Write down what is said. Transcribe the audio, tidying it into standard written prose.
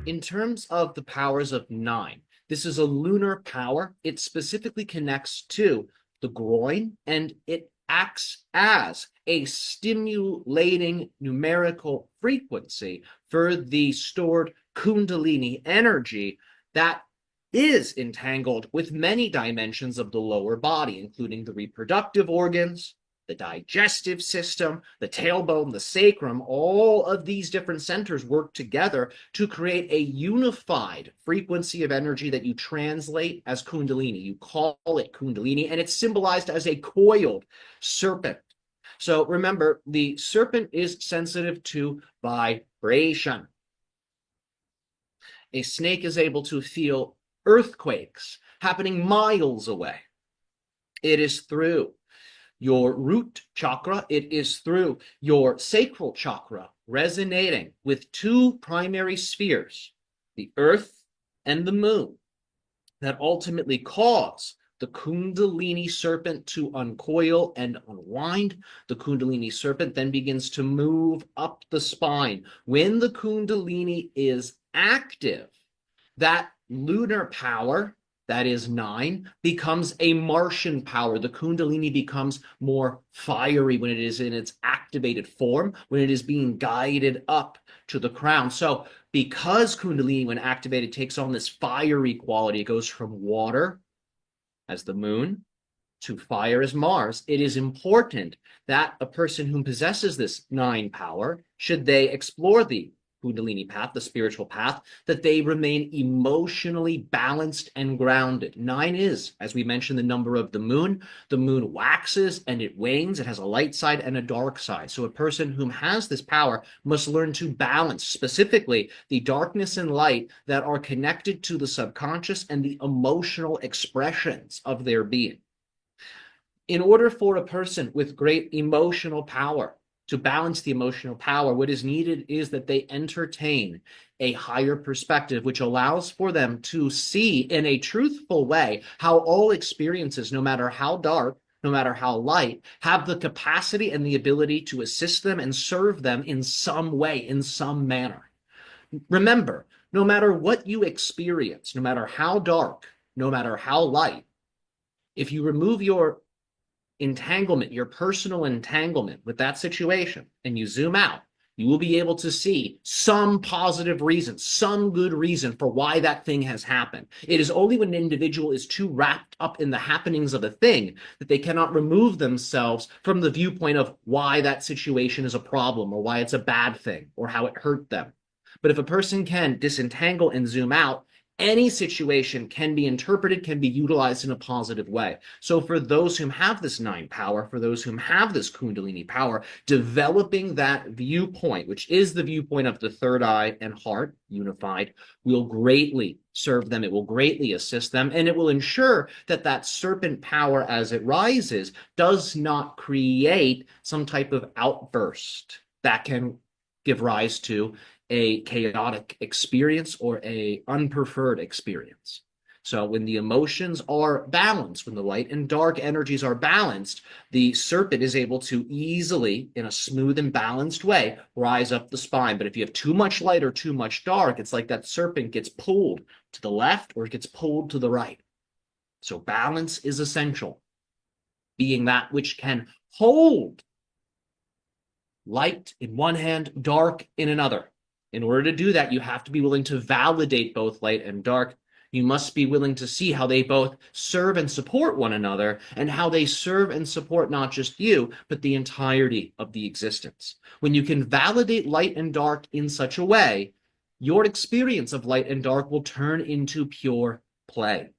In terms of the powers of 9, this is a lunar power. It specifically connects to the groin, and it acts as a stimulating numerical frequency for the stored Kundalini energy that is entangled with many dimensions of the lower body, including the reproductive organs, the digestive system, the tailbone, the sacrum. All of these different centers work together to create a unified frequency of energy that you translate as Kundalini. You call it Kundalini, and it's symbolized as a coiled serpent. So remember, the serpent is sensitive to vibration. A snake is able to feel earthquakes happening miles away. It is through your root chakra, it is through your sacral chakra, resonating with two primary spheres, the earth and the moon, that ultimately cause the Kundalini serpent to uncoil and unwind. The Kundalini serpent then begins to move up the spine. When the Kundalini is active, that lunar power, that is 9, becomes a Martian power. The Kundalini becomes more fiery when it is in its activated form, when it is being guided up to the crown. So because Kundalini, when activated, takes on this fiery quality, it goes from water as the moon to fire as Mars. It is important that a person who possesses this 9 power, should they explore the Kundalini path, the spiritual path, that they remain emotionally balanced and grounded. 9 is, as we mentioned, the number of the moon. The moon waxes and it wanes. It has a light side and a dark side. So a person who has this power must learn to balance specifically the darkness and light that are connected to the subconscious and the emotional expressions of their being. In order for a person with great emotional power to balance the emotional power, what is needed is that they entertain a higher perspective, which allows for them to see in a truthful way how all experiences, no matter how dark, no matter how light, have the capacity and the ability to assist them and serve them in some way, in some manner. Remember, no matter what you experience, no matter how dark, no matter how light, if you remove your entanglement, your personal entanglement with that situation, and you zoom out, you will be able to see some positive reason, some good reason for why that thing has happened. It is only when an individual is too wrapped up in the happenings of a thing that they cannot remove themselves from the viewpoint of why that situation is a problem or why it's a bad thing or how it hurt them. But if a person can disentangle and zoom out, any situation can be interpreted, can be utilized in a positive way. So for those who have this 9 power, for those who have this Kundalini power, developing that viewpoint, which is the viewpoint of the third eye and heart unified, will greatly serve them. It will greatly assist them, and it will ensure that that serpent power, as it rises, does not create some type of outburst that can give rise to a chaotic experience or a unpreferred experience. So when the emotions are balanced, when the light and dark energies are balanced, the serpent is able to easily, in a smooth and balanced way, rise up the spine. But if you have too much light or too much dark, it's like that serpent gets pulled to the left or it gets pulled to the right. So balance is essential, being that which can hold light in one hand, dark in another. In order to do that, you have to be willing to validate both light and dark. You must be willing to see how they both serve and support one another, and how they serve and support not just you, but the entirety of the existence. When you can validate light and dark in such a way, your experience of light and dark will turn into pure play.